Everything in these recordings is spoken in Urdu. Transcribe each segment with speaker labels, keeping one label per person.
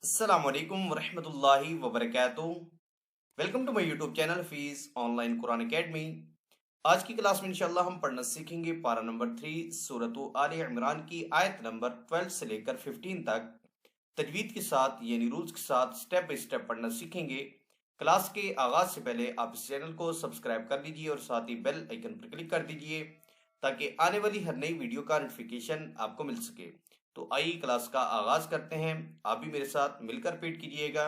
Speaker 1: السلام علیکم ورحمۃ اللہ وبرکاتہ۔ Welcome to my YouTube channel فیس آن لائن قرآن اکیڈمی۔ آج کی کلاس میں انشاءاللہ ہم پڑھنا سیکھیں گے پارہ نمبر 3 سورۃ آل عمران کی آیت نمبر 12 سے لے کر 15 تک تجوید کے ساتھ یعنی رولز کے ساتھ سٹیپ بائی سٹیپ پڑھنا سیکھیں گے۔ کلاس کے آغاز سے پہلے آپ اس چینل کو سبسکرائب کر لیجئے اور ساتھ ہی بیل آئیکن پر کلک کر دیجئے تاکہ آنے والی ہر نئی ویڈیو کا نوٹیفیکیشن آپ کو مل سکے۔ تو آئیے کلاس کا آغاز کرتے ہیں، آپ بھی میرے ساتھ مل کر پیٹ کیجئے گا۔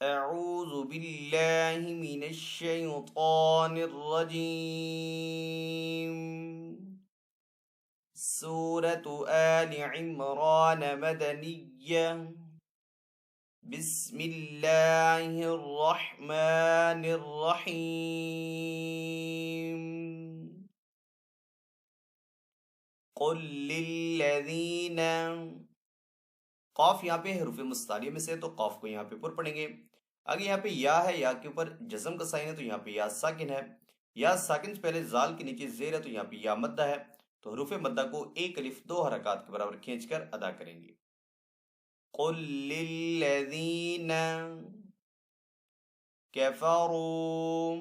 Speaker 1: اعوذ باللہ من الشیطان الرجیم۔ سورۃ آل عمران مدنیہ۔ بسم اللہ الرحمن الرحیم۔ قل للذین، قاف یہاں پہ حروف مستعلیہ میں سے تو قاف کو یہاں پہ پر پڑھیں گے۔ آگے یہاں پہ یا ہے، یا کے اوپر جزم کا سائن ہے تو یہاں پہ یا ساکن ہے۔ یا ساکن سے پہلے زال کے نیچے زیر ہے تو یہاں پہ یا مدہ ہے، تو حروف مدہ کو ایک الف دو حرکات کے برابر کھینچ کر ادا کریں گے۔ قل للذین کفروا،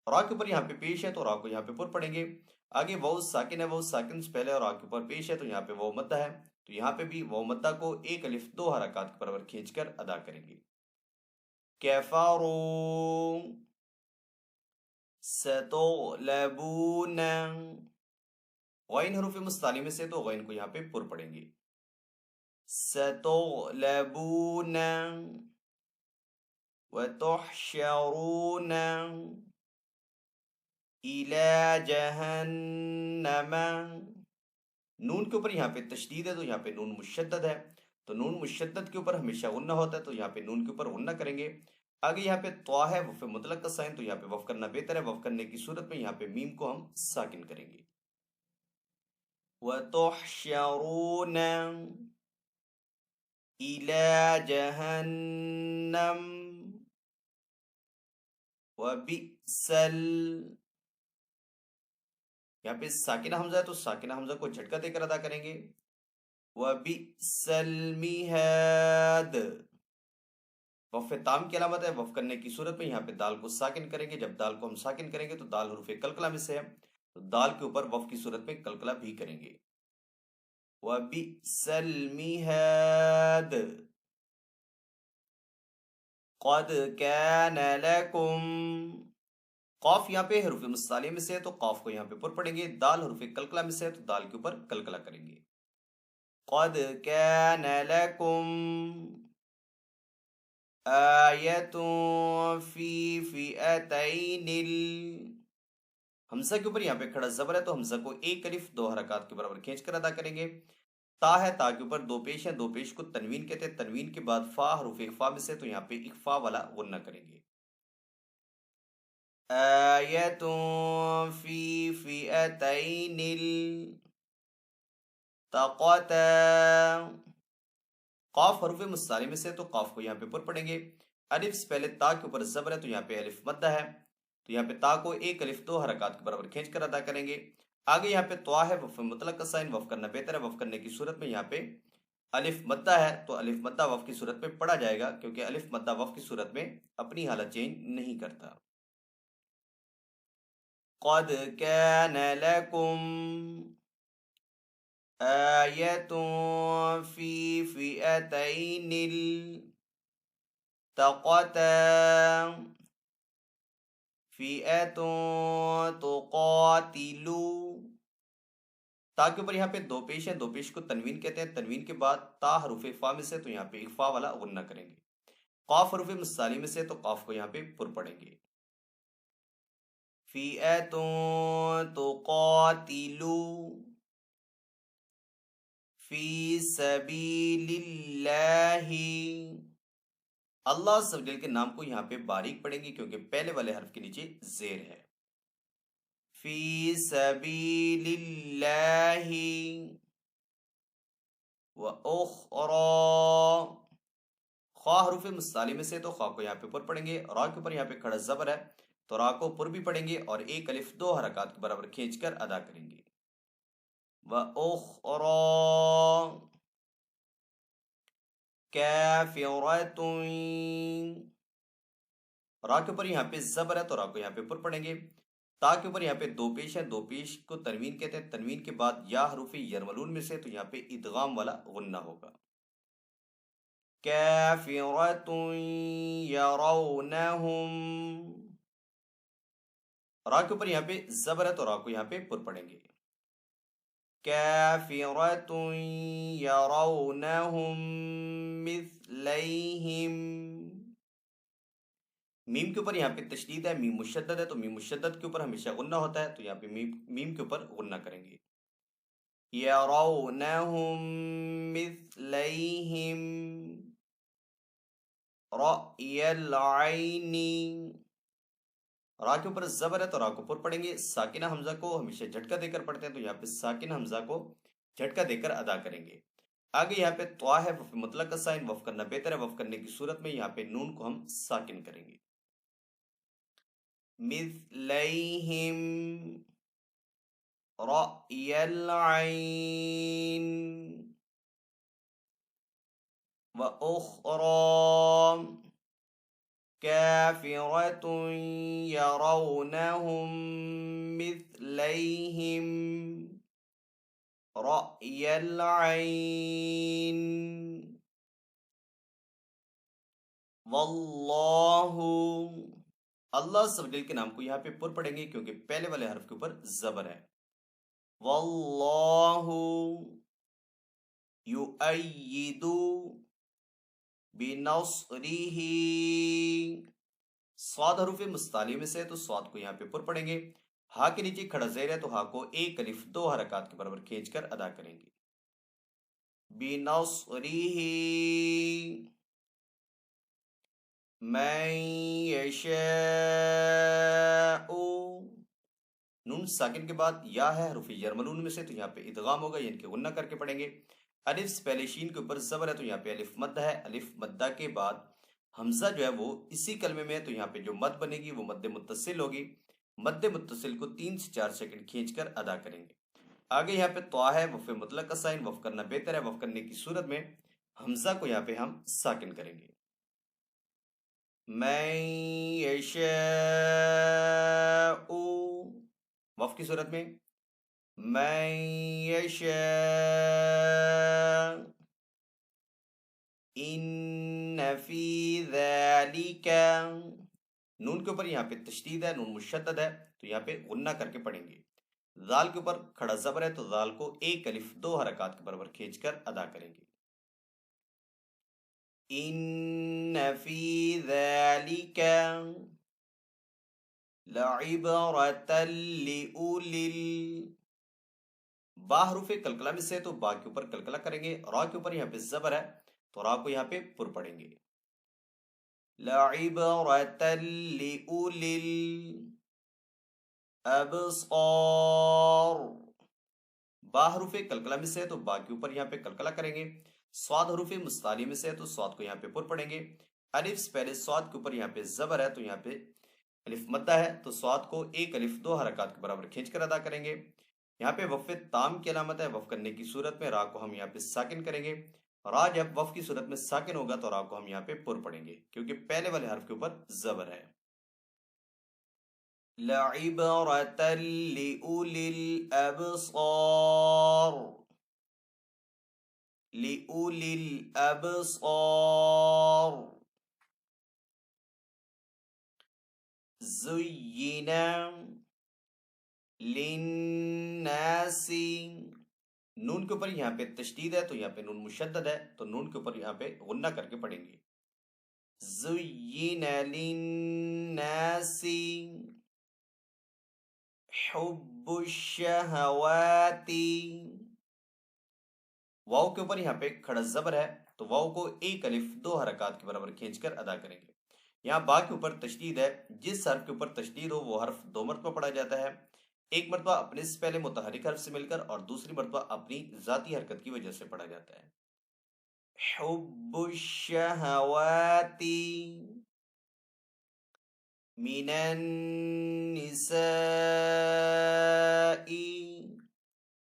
Speaker 1: را کے اوپر یہاں پہ پیش ہے تو را کو یہاں پہ پر پڑھیں گے۔ آگے واو ساکن ہے، واو ساکن سے پہلے را کے اوپر پیش ہے تو یہاں پہ واو مدہ ہے، تو یہاں پہ بھی واو مدہ کو ایک الف دو حرکات کے برابر کھینچ کر ادا کریں گے۔ کفروا ستغلبون، غین حروف مستعلی میں سے تو غین کو یہاں پہ پر پڑھیں گے۔ ستغلبون وتحشرون الی جہنم، نون کے اوپر یہاں پہ تشدید ہے تو یہاں پہ نون مشدد ہے، تو نون مشدد کے اوپر ہمیشہ غنہ ہوتا ہے تو یہاں پہ نون کے اوپر غنہ کریں گے۔ آگے یہاں پہ طوا ہے، وقف مطلق کا سائن، تو یہاں پہ وقف کرنا بہتر ہے، وقف کرنے کی صورت میں یہاں پہ میم کو ہم ساکن کریں گے۔ وَتُحْشَرُونَ إِلَى جَهَنَّمَ وَبِئْسَ یہاں پہ ساکنہ حمزہ ہے تو ساکنہ حمزہ کو جھٹکا دے کر ادا کریں گے۔ وَبِئْسَ الْمِهَادُ، وقف تام کی علامت ہے، وقف کرنے کی صورت میں یہاں پہ دال کو ساکن کریں گے۔ جب دال کو ہم ساکن کریں گے تو دال حروف قلقلہ میں سے ہے، تو دال کے اوپر وقف کی صورت میں قلقلہ بھی کریں گے۔ وَبِئْسَ الْمِهَادُ قَدْ كَانَ لَكُمْ، قاف یہاں پہ حروف مستعلیہ میں سے ہے تو قاف کو یہاں پہ پر پڑھیں گے، دال حروف قلقلہ میں سے ہے تو دال کے اوپر قلقلہ کریں گے۔ قَدْ كَانَ لَكُمْ آیَةٌ فِی فِئَتَیْنِ، حمزہ کے اوپر یہاں پہ کھڑا زبر ہے تو حمزہ کو ایک الف دو حرکات کے برابر کھینچ کر ادا کریں گے۔ تا ہے، تا کے اوپر دو پیش ہے، دو پیش کو تنوین کہتے ہیں، تنوین کے بعد فا حروف اخفا میں سے تو یہاں پہ اخفا والا غنہ کریں گے۔ آیَةٌ فِی فِئَتَیْنِ التقطا، قاف حروف مستعلی میں سے تو قاف کو یہاں پہ پر پڑھیں گے۔ الف سے پہلے تا کے اوپر زبر ہے تو یہاں پہ الف مدہ ہے، تو یہاں پہ تا کو ایک الف دو حرکات کے برابر کھینچ کر ادا کریں گے۔ آگے یہاں پہ طوا ہے، وقف مطلق کا سائن، وقف کرنا بہتر ہے، وقف کرنے کی صورت میں یہاں پہ الف مدہ ہے تو الف مدہ وقف کی صورت میں پڑھا جائے گا، کیونکہ الف مدہ وقف کی صورت میں اپنی حالت چینج نہیں کرتا۔ قَدْ كَانَ لَكُمْ آیَةٌ فِی فِئَتَیْنِ التقطا فِئَةٌ تُقَاتِلُ، تا کے اوپر یہاں پہ دو پیش ہے، دو پیش کو تنوین کہتے ہیں، تنوین کے بعد تا حروف اخفا میں سے تو یہاں پہ اخفا والا غنہ کریں گے۔ قاف حروف مستعلی میں سے تو قاف کو یہاں پہ پر پڑھیں گے۔ فِئَةٌ تُقَاتِلُ فِی سَبِیلِ اللَّہِ، اللہ عز و جل کے نام کو یہاں پہ باریک پڑھیں گے کیونکہ پہلے والے حرف کے نیچے زیر ہے۔ فِی سَبِیلِ اللَّہِ وَأُخْرَى، خواہ حروف مستعلی میں سے تو خواہ کو یہاں پہ پر پڑھیں گے، را کے اوپر یہاں پہ کھڑا زبر ہے تو را کو پر بھی پڑھیں گے اور ایک الف دو حرکات کے برابر کھینچ کر ادا کریں گے۔ وَأُخْرَى کافرتن، را کے اوپر یہاں پہ زبر ہے تو را کو یہاں پہ پر پڑھیں گے. تا کے اوپر یہاں پہ دو پیش ہے، دو پیش کو تنوین کہتے ہیں. تنوین کے بعد یا حروف یرملون میں سے تو یہاں پہ ادغام والا غنہ ہوگا. کافرۃ یرونہم، را کے اوپر یہاں پہ زبر ہے تو را کو یہاں پہ پر پڑھیں گے. کافرۃ یرونہم مثلیہم، میم کے اوپر یہاں پہ تشدید ہے، میم مشدد ہے تو میم مشدد کے اوپر ہمیشہ غنہ ہوتا ہے تو یہاں پہ میم کے اوپر غنہ کریں گے. یرونہم مثلیہم رأی العین، را کے اوپر زبر ہے تو را کو پر پڑھیں گے. ساکنہ حمزہ کو ہمیشہ جھٹکا دے کر پڑھتے ہیں تو یہاں پہ ساکنہ حمزہ کو جھٹکا دے کر ادا کریں گے. آگے یہاں پہ طوا ہے، وقف مطلق کا سائن، وقف کرنا بہتر ہے. وقف کرنے کی صورت میں یہاں پہ نون کو ہم ساکن کریں گے. مثلیہم رأی العین وأخرى کافرۃ یرونہم مثلیہم رأی العین واللہ، اللہ عز و جل کے نام کو یہاں پہ پر پڑھیں گے کیونکہ پہلے والے حرف کے اوپر زبر ہے. واللہ یؤید بنصرہ، صاد حروف مستعلیہ میں سے ہے تو صاد کو یہاں پہ پر پڑھیں گے. ہا کے نیچے کھڑا زیر ہے تو ہا کو ایک الف دو حرکات کے برابر کھینچ کر ادا کریں گے. بنصرہ من یشاء، نون ساکن کے بعد یا ہے حروف یرملون میں سے تو یہاں پہ ادغام ہوگا یعنی کہ غنہ کر کے پڑھیں گے. الف سے پہلے شین کے اوپر زبر ہے تو یہاں پہ الف مد ہے. الف مدہ کے بعد حمزہ جو ہے وہ اسی کلمے میں ہے تو یہاں پہ جو مد بنے گی وہ مد متصل ہوگی. مد متصل کو 3 سے 4 سیکنڈ کھینچ کر ادا کریں گے. آگے یہاں پہ طوا ہے، وقف مطلق کا سائن، وقف کرنا بہتر ہے. وقف کرنے کی صورت میں حمزہ کو یہاں پہ ہم ساکن کریں گے. من یشاء، وقف کی صورت میں من یشاء ان فی ذالک، نون کے اوپر یہاں پہ تشدید ہے، نون مشدد ہے تو یہاں پہ غنہ کر کے پڑھیں گے. ذال کے اوپر کھڑا زبر ہے تو ذال کو ایک الف دو حرکات کے برابر کھینچ کر ادا کریں گے. ان فی ذالک لعبرۃ لأولی، با حروف کلکلہ میں سے تو با کے اوپر کلکلہ کریں گے. را کے اوپر یہاں پہ زبر ہے تو را کو یہاں پہ پر پڑھیں گے. لعبرۃ لأولی الابصار، با حروف کلکلہ میں سے تو با کے اوپر یہاں پہ کلکلہ کریں گے. صاد حروف مستعلیہ میں سے تو صاد کو یہاں پہ پر پڑھیں گے. الف سے پہلے صاد کے اوپر یہاں پہ زبر ہے تو یہاں پہ الف مدہ ہے تو صاد کو ایک الف دو حرکات کے برابر کھینچ کر ادا کریں گے. یہاں پہ وقف تام کی علامت ہے. وقف کرنے کی صورت میں را کو ہم یہاں پہ ساکن کریں گے. را جب وقف کی صورت میں ساکن ہوگا تو را کو ہم یہاں پہ پر پڑھیں گے کیونکہ پہلے والے حرف کے اوپر زبر ہے. لعبرۃ لأولی الابصار، لأولی الابصار. زین للناس، نون کے اوپر یہاں پہ تشدید ہے تو یہاں پہ نون مشدد ہے تو نون کے اوپر یہاں پہ غنہ کر کے پڑھیں گے. زین للناس حب الشہوات، واو کے اوپر یہاں پہ کھڑا زبر ہے تو واو کو ایک الف دو حرکات کے برابر کھینچ کر ادا کریں گے. یہاں با کے اوپر تشدید ہے، جس حرف کے اوپر تشدید ہو وہ حرف دو مرتبہ پڑھا جاتا ہے. ایک مرتبہ اپنے سے پہلے متحرک حرف سے مل کر اور دوسری مرتبہ اپنی ذاتی حرکت کی وجہ سے پڑھا جاتا ہے. حب الشہوات من النساء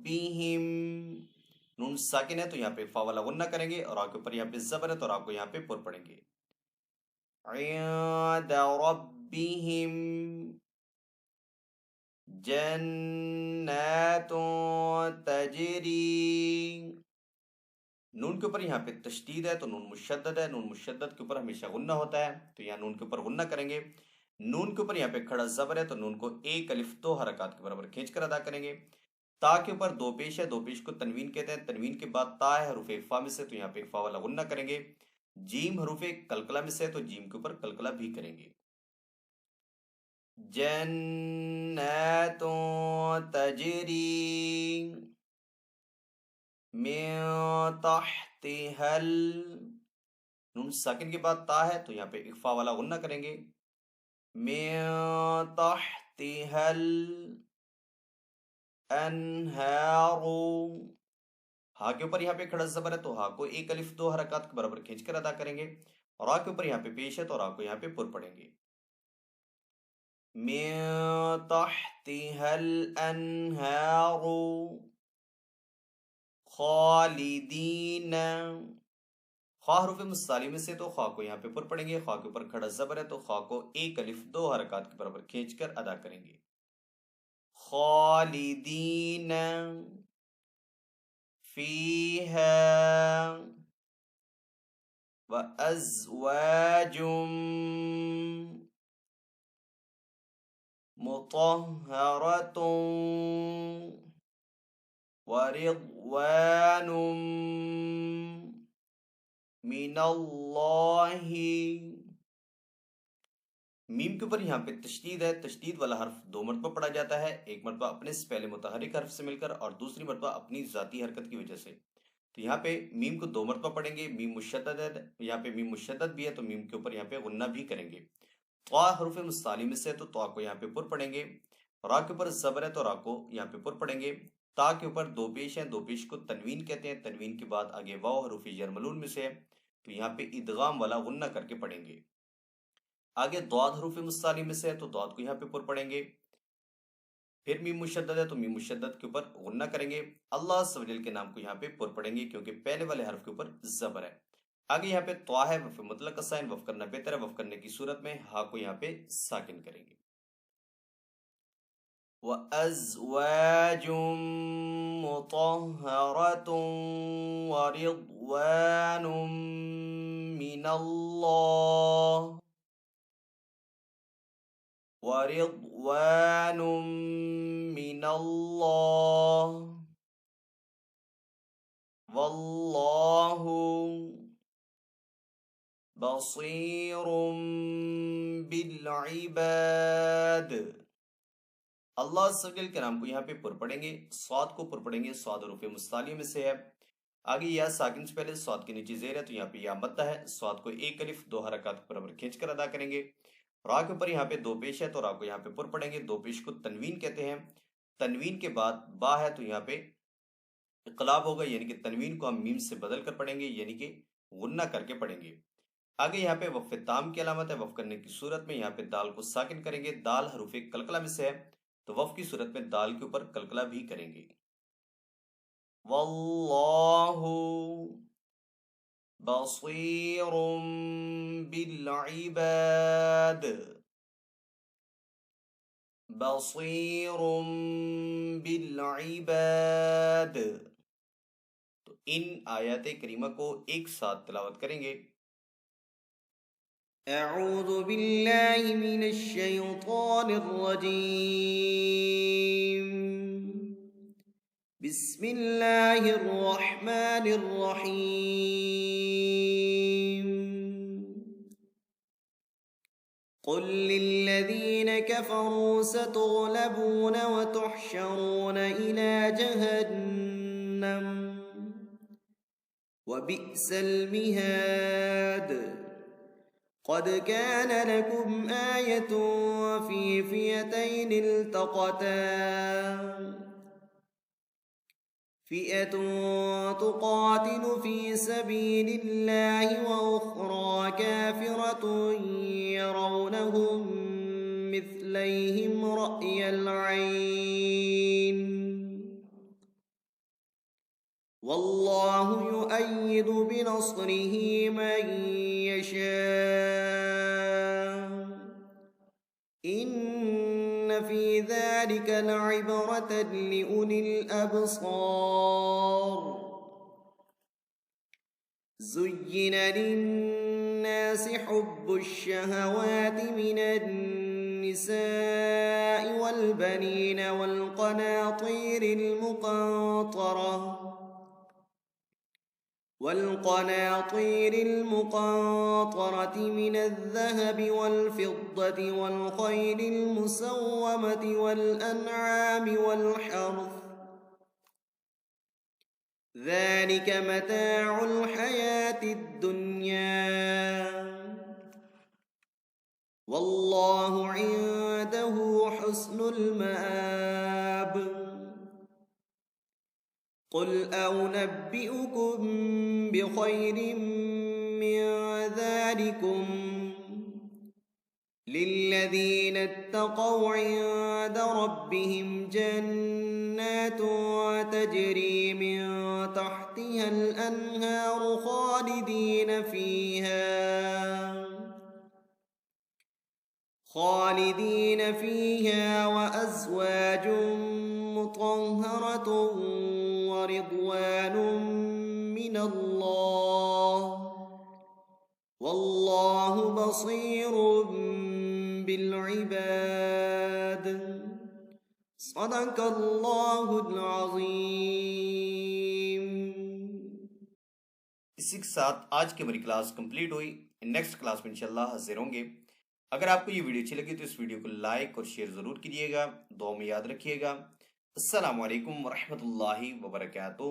Speaker 1: ربهم، نون ساکن ہے تو یہاں پہ فا والا غنہ کریں گے، اور آ کے اوپر یہاں پہ زبر ہے تو آپ کو یہاں پہ پر پڑیں گے. عند ربهم جنات تجری، نون کے اوپر یہاں پہ تشدید ہے تو نون مشدد ہے، نون مشدد کے اوپر ہمیشہ غنہ ہوتا ہے تو یہاں نون کے اوپر غنہ کریں گے. نون کے اوپر یہاں پہ کھڑا زبر ہے تو نون کو ایک الف دو حرکات کے برابر کھینچ کر ادا کریں گے. تا کے اوپر دو پیش ہے، دو پیش کو تنوین کہتے ہیں، تنوین کے بعد تا ہے حروف اقفا میں سے تو یہاں پہ اقفا والا غنہ کریں گے. جیم حروف قلقلہ میں سے تو جیم کے اوپر قلقلہ بھی کریں گے. جنات تجری من تحتها نون ساکن کے بعد تا ہے تو یہاں پہ اخفا والا غنہ کریں گے. من تحتها الانہار، ہا کے اوپر یہاں پہ کھڑا زبر ہے تو ہا کو ایک الف دو حرکات کے برابر کھینچ کر ادا کریں گے، اور آ کے اوپر یہاں پہ پیش ہے تو آ کو یہاں پہ پر پڑیں گے. من تحتها الانہار خالدین، خواہ حروف مستعلی میں سے تو خواہ کو یہاں پہ پر پڑیں گے، خواہ کے اوپر کھڑا زبر ہے تو خواہ کو ایک الف دو حرکات کے برابر کھینچ کر ادا کریں گے. خالدین فیہا وازواج مطہرۃ ورضوان من اللہ، میم کے اوپر یہاں پہ تشدید ہے، تشدید والا حرف دو مرتبہ پڑھا جاتا ہے، ایک مرتبہ اپنے سے پہلے متحرک حرف سے مل کر اور دوسری مرتبہ اپنی ذاتی حرکت کی وجہ سے. تو یہاں پہ میم کو دو مرتبہ پڑھیں گے، میم مشدد ہے، یہاں پہ میم مشدد بھی ہے تو میم کے اوپر یہاں پہ غنہ بھی کریں گے. طا حروف مستعلی میں سے تو طا کو یہاں پہ پر پڑھیں گے، را کے اوپر زبر ہے تو را کو یہاں پہ پر پڑھیں گے. تا کے اوپر دو پیش ہیں، دو پیش کو تنوین کہتے ہیں، تنوین کے بعد آگے واو حروف یرملون میں سے ہے تو یہاں پہ ادغام والا غنہ کر کے پڑھیں گے. آگے ضاد حروف مستعلی میں سے ہے تو ضاد کو یہاں پہ پر پڑھیں گے. پھر میم مشدد ہے تو میم مشدد کے اوپر غنہ کریں گے. اللہ عز و جل کے نام کو یہاں پہ پر پڑھیں گے کیونکہ پہلے والے حرف کے اوپر زبر ہے. آگے یہاں پہ طا ہے، وقف مطلق کا سائن، وقف کرنا بہتر ہے، وقف کرنے کی صورت میں ہا کو یہاں پہ ساکن کریں گے. وَأَزْوَاجٌ مُطَهَّرَةٌ وَرِضْوَانٌ مِّنَ اللَّهِ وَرِضْوَانٌ مِّنَ اللَّهِ وَاللَّهُ بَصِيرٌ بِالْعِبَادِ. اللہ عز و جل کے نام کو یہاں پہ پر پڑیں گے، صاد کو پر پڑیں گے، صاد حروف مستعلیہ میں سے ہے. آگے یا ساکن سے پہلے صاد کے نیچے زیر ہے تو یہاں پہ یا مدہ ہے، صاد کو ایک الف دو حرکات کے برابر کھینچ کر ادا کریں گے. را کے اوپر یہاں پہ دو پیش ہے تو را کو یہاں پہ پر پڑیں گے، دو پیش کو تنوین کہتے ہیں، تنوین کے بعد با ہے تو یہاں پہ انقلاب ہوگا، یعنی کہ تنوین کو ہم میم سے بدل کر پڑھیں گے، یعنی کہ غنہ کر کے پڑھیں گے. آگے یہاں پہ وقف تام کی علامت ہے، وقف کرنے کی صورت میں یہاں پہ دال کو ساکن کریں گے، دال حروف قلقلہ میں سے ہے تو وقف کی صورت میں دال کے اوپر قلقلہ بھی کریں گے. واللہ بصیر بالعباد، بصیر بالعباد. تو ان آیات کریمہ کو ایک ساتھ تلاوت کریں گے. اعوذ باللہ من الشیطان الرجیم، بسم اللہ الرحمن الرحیم. قل للذین کفروا ستغلبون وتحشرون إلى جہنم وبئس المہاد. قد كان لكم آية في فئتين التقتا، فئة تقاتل في سبيل الله وأخرى كافرة يرونهم مثليهم رأي العين واللہ یؤید بنصرہ من یشاء ان فی ذلک لعبرۃ لأولی الابصار زین للناس حب الشہوات من النساء والبنین والقناطیر المقنطرة من الذهب والفضة والخيل المسومة والأنعام والحرث ذلك متاع الحياة الدنيا والله عنده حسن المآب قل أنبئكم بخير من ذلكم للذين اتقوا عند ربهم جنات تجري من تحتها الأنهار خالدين فيها وأزواج مطهرة ورضوان من الله والله بصير بالعباد صدق اللہ العظیم۔ اسی کے ساتھ آج کی ہماری کلاس کمپلیٹ ہوئی۔ نیکسٹ کلاس میں انشاءاللہ حاضر ہوں گے۔ اگر آپ کو یہ ویڈیو اچھی لگی تو اس ویڈیو کو لائک اور شیئر ضرور کیجیے گا، دعا میں یاد رکھیے گا۔ السلام علیکم ورحمۃ اللہ وبرکاتہ۔